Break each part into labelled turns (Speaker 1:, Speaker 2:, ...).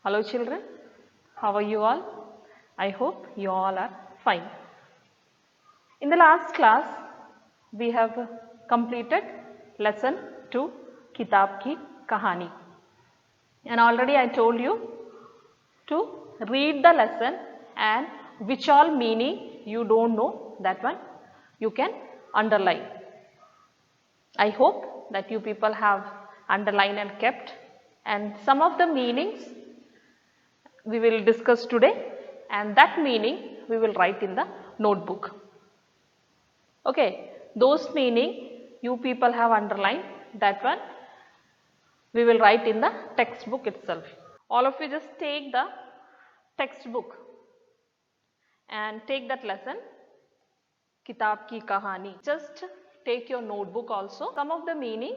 Speaker 1: Hello children, how are you all? I hope you all are fine. In the last class, we have completed lesson 2 Kitab Ki Kahani. And already I told you to read the lesson and which all meaning you don't know, that one you can underline. I hope that you people have underlined and kept, and some of the meanings we will discuss today, and that meaning we will write in the notebook. Okay, those meaning you people have underlined, that one we will write in the textbook itself. All of you just take the textbook and take that lesson Kitab Ki Kahani. Just take your notebook also. Some of the meaning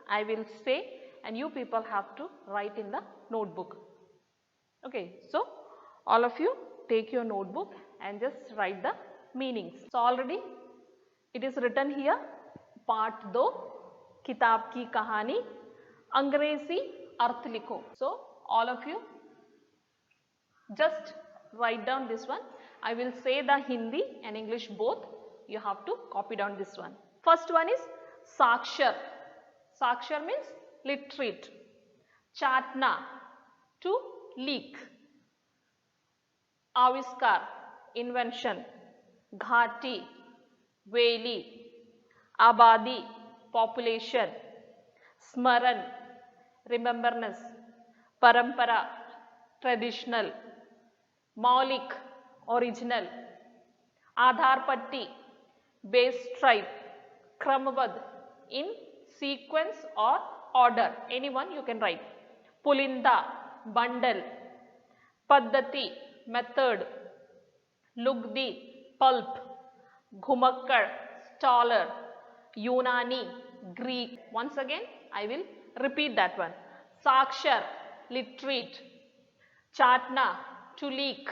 Speaker 1: I will say and you people have to write in the notebook. Okay, so all of you take your notebook and just write the meanings. So already it is written here, part 2 किताब की कहानी अंग्रेजी अर्थ लिखो. So all of you just write down this one. I will say the Hindi and English both. You have to copy down this one. First one is Sakshar. Sakshar means literate. Chatna, to leak. Aviskar, invention. Ghati, valley. Abadi, population. Smaran, remembrance. Parampara, traditional. Maulik, original. Aadhar patti, base type. Kramabad, in sequence or order. Anyone you can write. Pulinda, bundle. Paddhati, method. Lugdi, pulp. Ghumakkad, scholar. Unani, Greek. Once again I will repeat that one. Sakshar, literate. Chatna, to leak.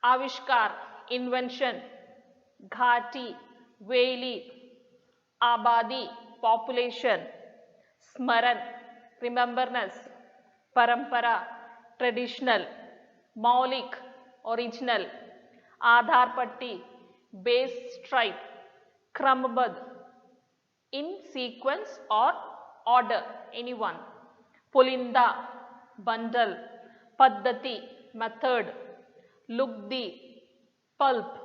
Speaker 1: Avishkar, invention. Ghati, valley. Abadi, population. Smaran, remembrance. Parampara, traditional. Maulik, original. Aadhar patti, base type. Kramabad, in sequence or order. Anyone. Pulinda, bundle. Paddhati, method. Lugdi, pulp.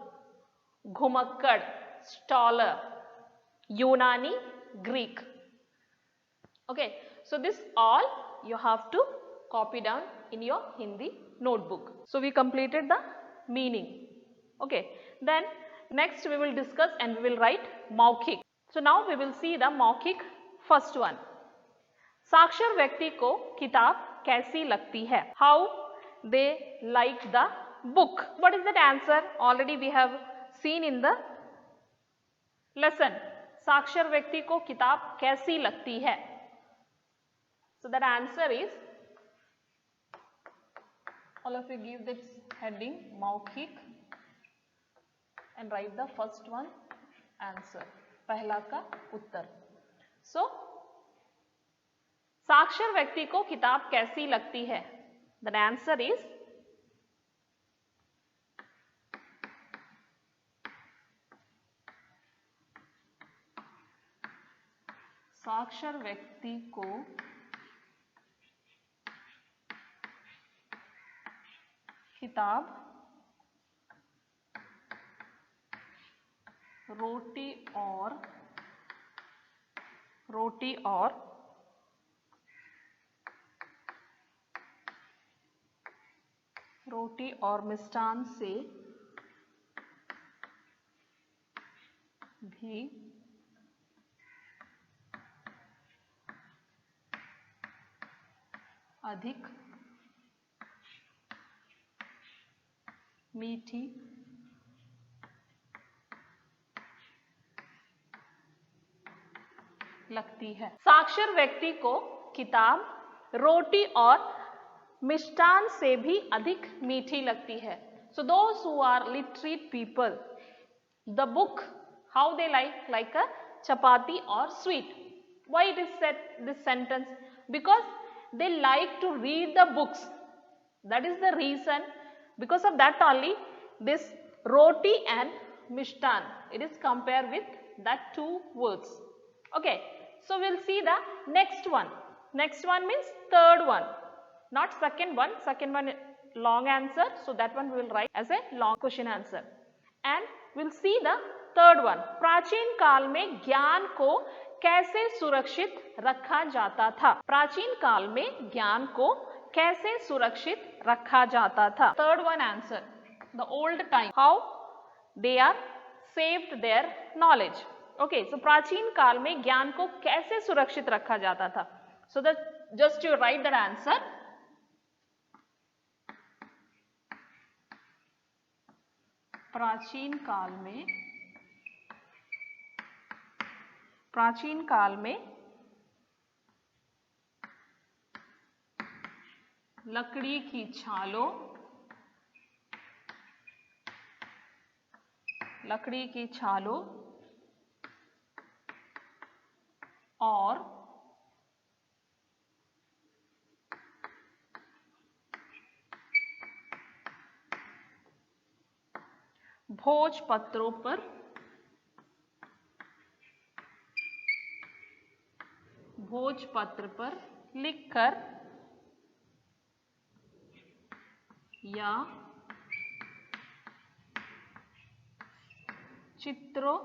Speaker 1: Ghumakkad, scholar. Unani, Greek. Okay, so this all you have to copy down in your Hindi notebook. So we completed the meaning. Okay, then next we will discuss and we will write Maukhik. So now we will see the Maukhik first one. साक्षर व्यक्ति को किताब कैसी लगती है? How they like the book? What is that answer? Already we have seen in the lesson. साक्षर व्यक्ति को किताब कैसी लगती है? So that answer is, all of you give this heading Maukhik and write the first one answer. पहला का उत्तर. So साक्षर व्यक्ति को किताब कैसी लगती है? The answer is साक्षर व्यक्ति को किताब रोटी और मिष्टान से भी अधिक मीठी लगती है. साक्षर व्यक्ति को किताब रोटी और मिष्टान से भी अधिक मीठी लगती है. So those who are literate people, the book, how they like a chapati or sweet. Why it is said this sentence? Because they like to read the books That is the reason, because of that only this roti and mishtan, it is compared with that two words. Okay, so we'll see the next one. Next one means third one, not second one. Second one long answer, so that one we will write as a long question answer. And we'll see the third one. प्राचीन काल में ज्ञान को कैसे सुरक्षित रखा जाता था? प्राचीन काल में ज्ञान को कैसे सुरक्षित रखा जाता था? Third one answer. The old time, how they are saved their knowledge. Okay, so प्राचीन काल में ज्ञान को कैसे सुरक्षित रखा जाता था? So that just you write that answer. प्राचीन काल में लकड़ी की छालों और भोजपत्रों पर लिखकर या चित्रों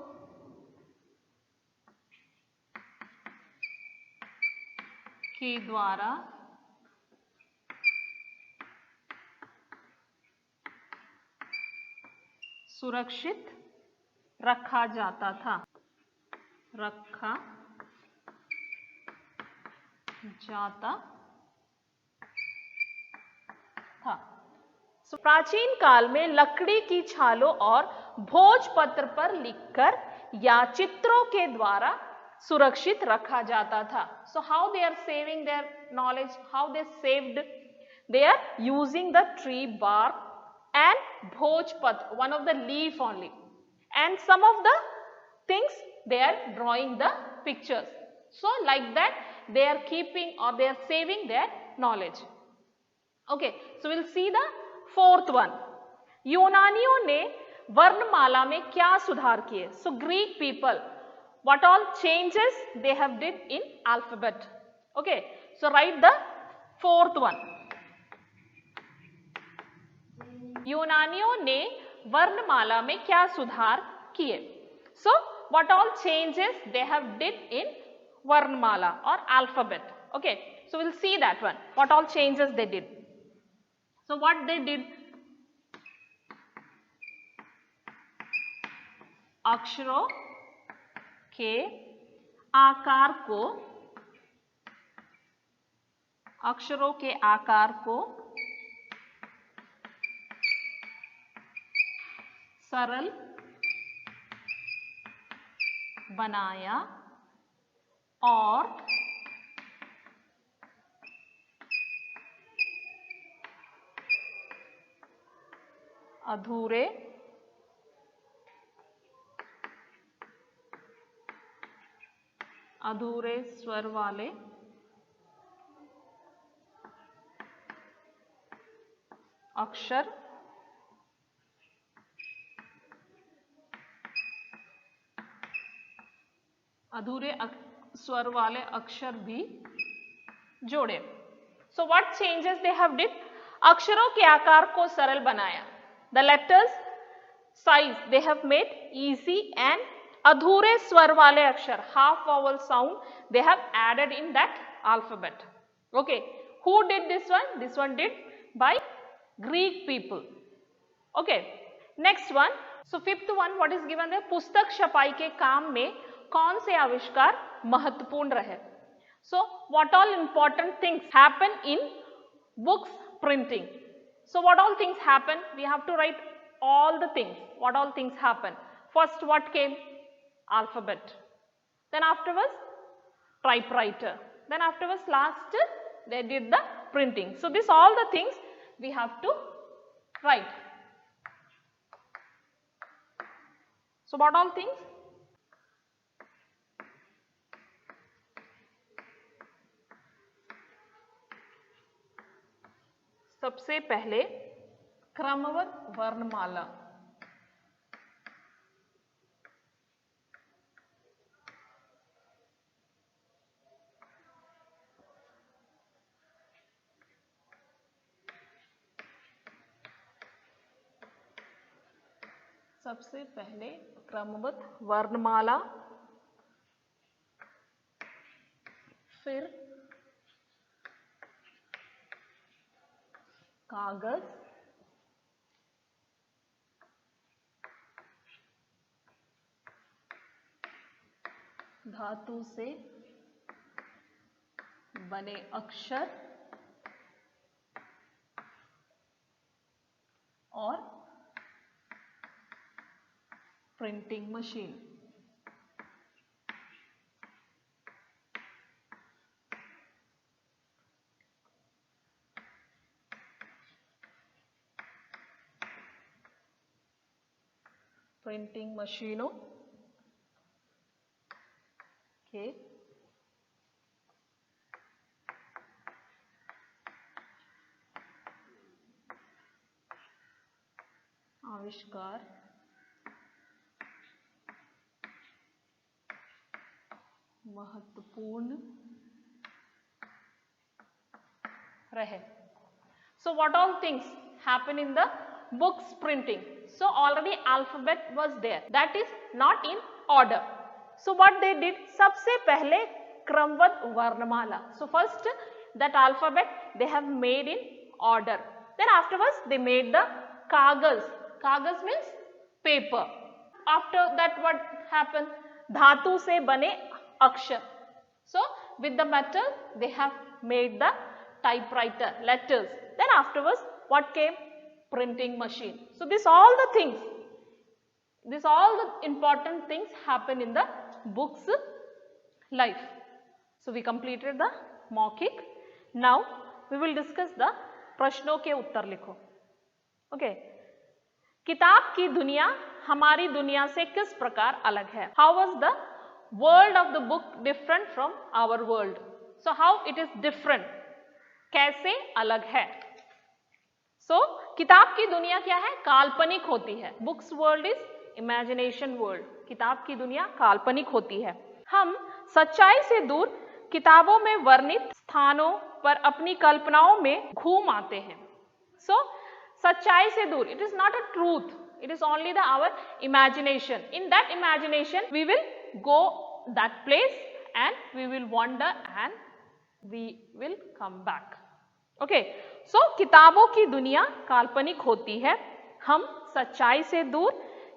Speaker 1: के द्वारा सुरक्षित रखा जाता था। So, प्राचीन काल में लकड़ी की छालों और भोजपत्र पर लिखकर या चित्रों के द्वारा सुरक्षित रखा जाता था. So how they are saving their knowledge, how they saved, they are using the tree bark and bhojpatra, one of the leaf only, and some of the things they are drawing the pictures. So like that they are keeping or they are saving their knowledge. Okay, so we'll see the fourth one. यूनानियों ने वर्णमाला में क्या सुधार किए? So Greek people, what all changes they have did in alphabet? Okay, so write the fourth one. यूनानियों ने वर्णमाला में क्या सुधार किए? So what all changes they have did in varnamala or alphabet? Okay, so we'll see that one. What all changes they did? So what they did? अक्षरों के आकार को सरल बनाया और अधूरे स्वर वाले अक्षर भी जोड़े. So what changes they have did? अक्षरों के आकार को सरल बनाया. The letters size they have made easy and अधूरे स्वर वाले अक्षर, half vowel sound they have added in that alphabet. Okay, who did this one? This one did by Greek people. Okay, next one. So fifth one, what is given there? पुस्तक छपाई के काम में कौन से आविष्कार महत्वपूर्ण रहे? So what all important things happen in books printing? So what all things happen? We have to write all the things. What all things happen? First what came? Alphabet. Then afterwards typewriter. Then afterwards last they did the printing. So this all the things we have to write. So what all things? सबसे पहले क्रमबद्ध वर्णमाला। सबसे पहले क्रमबद्ध वर्णमाला, फिर कागज, धातु से बने अक्षर और प्रिंटिंग मशीन। प्रिंटिंग मशीनों के आविष्कार महत्वपूर्ण रहे। So what all things happen in the books printing? So already alphabet was there, that is not in order. So what they did, सबसे पहले क्रमबद्ध वर्णमाला. So first that alphabet they have made in order. Then afterwards they made the कागज. कागज means paper. After that what happened? धातु से बने अक्षर. So with the metal they have made the typewriter, letters. Then afterwards what came? Printing machine. So this all the things, this all the important things happen in the books life. So we completed the मौखिक. Now we will discuss the प्रश्नों के उत्तर लिखो. Okay. किताब की दुनिया हमारी दुनिया से किस प्रकार अलग है? How was the world of the book different from our world? So how it is different? कैसे अलग है? So किताब की दुनिया क्या है? काल्पनिक होती है. Books world is imagination world. किताब की दुनिया काल्पनिक होती है. हम सच्चाई से दूर किताबों में वर्णित स्थानों पर अपनी कल्पनाओं में घूम आते हैं. So सच्चाई से दूर, it is not a truth, it is only the our imagination. In that imagination we will go that place and we will wander and we will come back. Okay, so किताबों की दुनिया काल्पनिक होती है. हम सच्चाई से दूर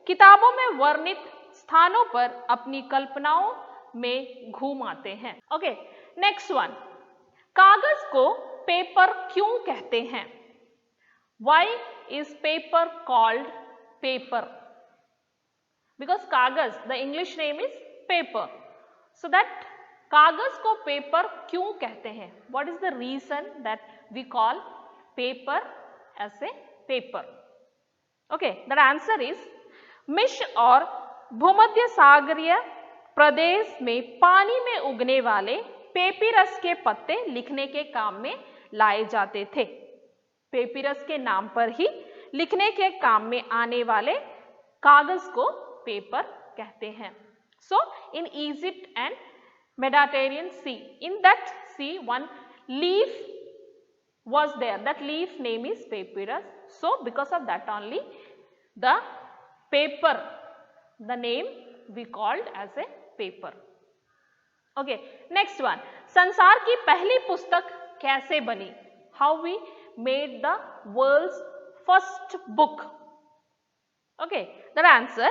Speaker 1: किताबों में वर्णित स्थानों पर अपनी कल्पनाओं में घूम आते हैं. Okay, next one. कागज को पेपर क्यों कहते हैं? Why is paper called paper? Because कागज, the English name is paper. So that कागज को पेपर क्यों कहते हैं? What is the reason that we call paper as a paper? Okay, the answer is मिश्र और भूमध्य सागरीय प्रदेश में पानी में उगने वाले पेपिरस के पत्ते लिखने के काम में लाए जाते थे. पेपिरस के नाम पर ही लिखने के काम में आने वाले कागज को पेपर कहते हैं. So in Egypt and Mediterranean Sea, in that sea one leaf was there. That leaf name is papyrus. So because of that only the paper, the name we called as a paper. Okay, next one. संसार की पहली पुस्तक कैसे बनी? How we made the world's first book? Okay, the answer.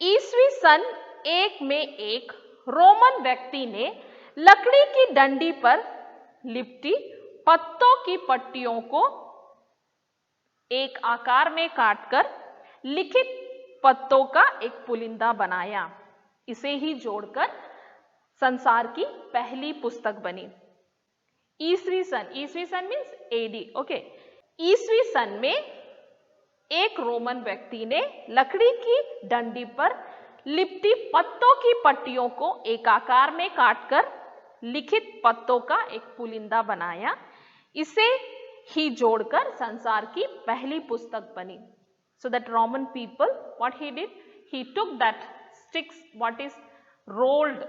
Speaker 1: ईस्वी सन 1 में एक Roman व्यक्ति ने लकड़ी की डंडी पर लिपटी पत्तों की पट्टियों को एक आकार में काटकर लिखित पत्तों का एक पुलिंदा बनाया. इसे ही जोड़कर संसार की पहली पुस्तक बनी. ईस्वी सन मीन्स एडी. ओके, ईस्वी सन में एक रोमन व्यक्ति ने लकड़ी की डंडी पर लिपटी पत्तों की पट्टियों को एक आकार में काटकर लिखित पत्तों का एक पुलिंदा बनाया. इसे ही जोड़कर संसार की पहली पुस्तक बनी. So that Roman people, what he did, he took that sticks, what is rolled,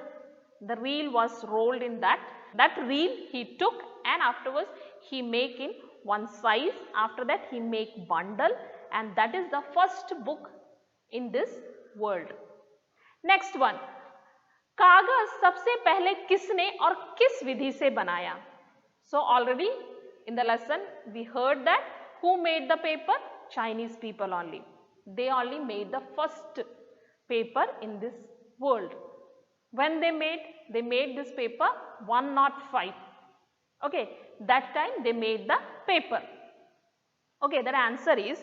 Speaker 1: the reel was rolled in that reel he took, and afterwards he make in one size. After that he make bundle, and that is the first book in this world. Next one, कागज सबसे पहले किसने और किस विधि से बनाया? So already in the lesson we heard that who made the paper? Chinese people only. They only made the first paper in this world. When they made this paper 105. Okay, that time they made the paper. Okay, the answer is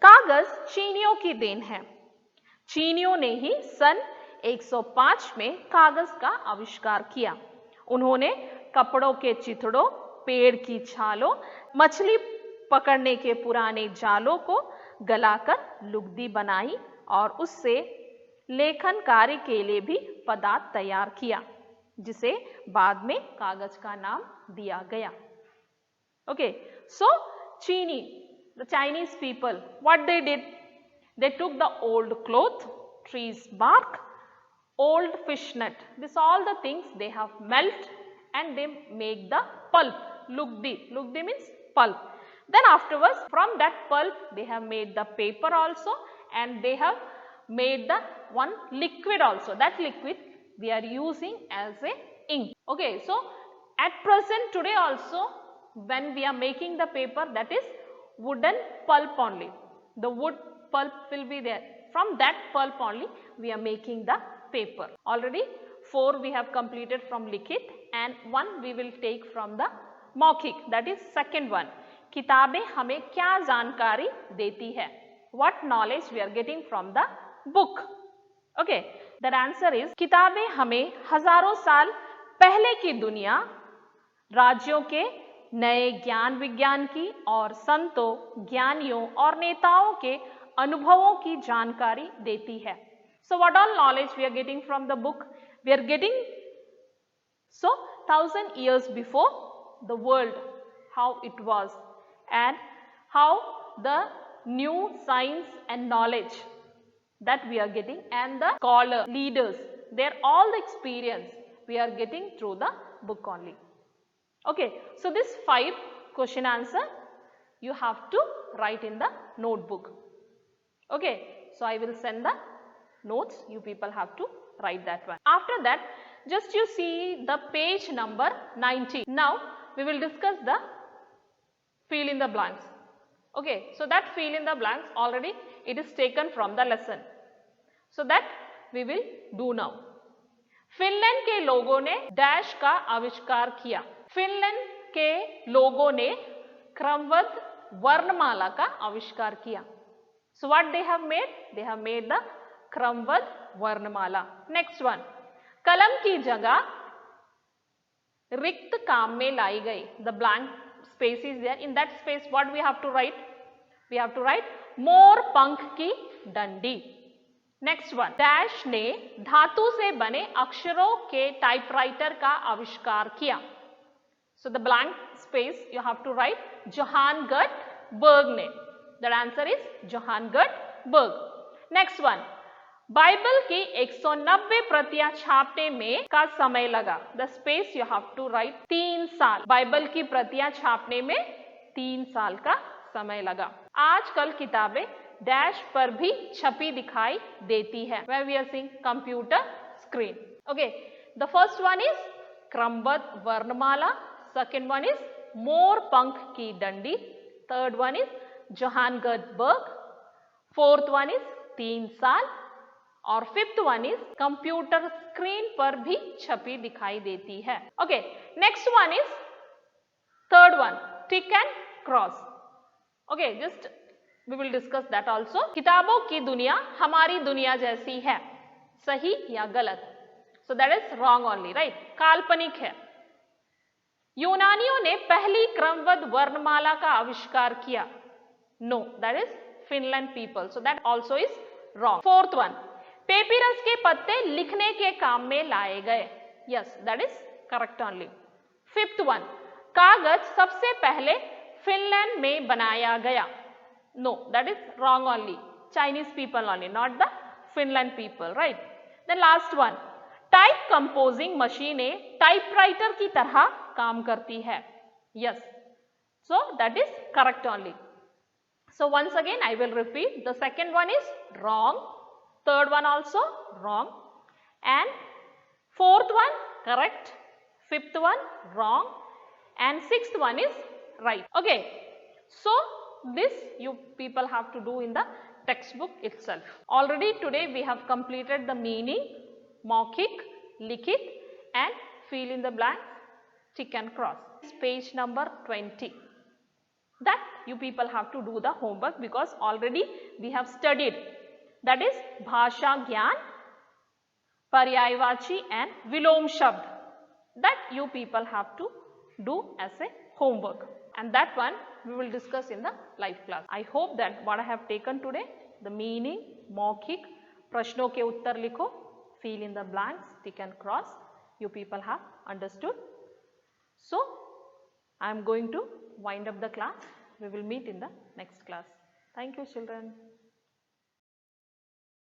Speaker 1: कागज चीनियों की then है. चीनियों ने ही सन 105 में कागज का आविष्कार किया. उन्होंने कपड़ों के चिथड़ों, पेड़ की छालों, मछली पकड़ने के पुराने जालों को गलाकर लुगदी बनाई और उससे लेखन कार्य के लिए भी पदार्थ तैयार किया, जिसे बाद में कागज का नाम दिया गया. Okay, so the Chinese people, what they did? They took the old cloth, trees bark, old fish net. This all the things they have melt and they make the pulp. Lugdi. Lugdi means pulp. Then afterwards from that pulp they have made the paper also, and they have made the one liquid also. That liquid we are using as a ink. Okay, so at present today also when we are making the paper, that is wooden pulp only. The wood pulp will be there. From that pulp only we are making the paper. Already 4 we have completed from Likhit, and 1 we will take from the मौखिक, that is second one. किताबें हमें क्या जानकारी देती है? What knowledge we are getting from the book? Okay, the answer is किताबें हमें हजारों साल पहले की दुनिया, राज्यों के नए ज्ञान विज्ञान की और संतों, ज्ञानियों और नेताओं के अनुभवों की जानकारी देती है. So what all knowledge we are getting from the book? We are getting, so 1000 years before the world, how it was, and how the new science and knowledge that we are getting, and the scholar leaders, their all the experience we are getting through the book only. Okay, so this 5 question answer you have to write in the notebook. Okay, so I will send the notes, you people have to write that one. After that, just you see the page number 90. Now we will discuss the fill in the blanks. Okay, so that fill in the blanks already it is taken from the lesson. So that we will do now. Finland के लोगों ने dash का आविष्कार किया. Finland के लोगों ने क्रमबद्ध वर्णमाला का आविष्कार किया. So what they have made? They have made the क्रमबद्ध वर्णमाला. Next one, कलम की जगह रिक्त काम में लाई गई. The blank space is there. In that space what we have to write? We have to write मोर पंख की डंडी. नेक्स्ट वन, डैश ने धातु से बने अक्षरों के टाइपराइटर का आविष्कार किया. So the blank space you have to write Johann Gutenberg ने. The answer is Johann Gutenberg. Next one, Bible की 190 प्रतियां छापने में का समय लगा. The space you have to write 3 साल. बाइबल की प्रतियां छापने में 3 साल का समय लगा. आजकल किताबें डैश पर भी छपी दिखाई देती है. Where we are seeing computer screen. Okay, the first one is क्रमबद्ध वर्णमाला. Second one is मोर पंख की डंडी. Third one is Johann Gutenberg. Fourth one is 3 साल. और fifth one is computer screen पर भी छपी दिखाई देती है. Okay, next one is third one, tick and cross. Okay, just we will discuss that also. किताबों की दुनिया हमारी दुनिया जैसी है, सही या गलत? So that is wrong only, right, काल्पनिक है. यूनानियों ने पहली क्रमबद्ध वर्णमाला का आविष्कार किया. No, that is Finland people. So that also is wrong. Fourth one, papyrus के पत्ते लिखने के काम में लाए गए. Yes, that is correct only. Fifth one, कागज सबसे पहले फिनलैंड में बनाया गया. No, that is wrong only. Chinese people only, not the Finland people, right? The last one, type composing machine typewriter की तरह काम करती है. Yes, so that is correct only. So once again I will repeat, the second one is wrong, third one also wrong, and fourth one correct, fifth one wrong, and sixth one is right. Okay, so this you people have to do in the textbook itself. Already today we have completed the meaning, मौखिक, लिखित and fill in the blanks, tick and cross. Page number 20. That you people have to do the homework because already we have studied. That is भाषा ज्ञान, पर्यायवाची and विलोम शब्द. That you people have to do as a homework. And that one we will discuss in the live class. I hope that what I have taken today, the meaning, मौखिक, प्रश्नों के उत्तर लिखो, fill in the blanks, tick and cross, you people have understood. So, I am going to wind up the class. We will meet in the next class. Thank you, children.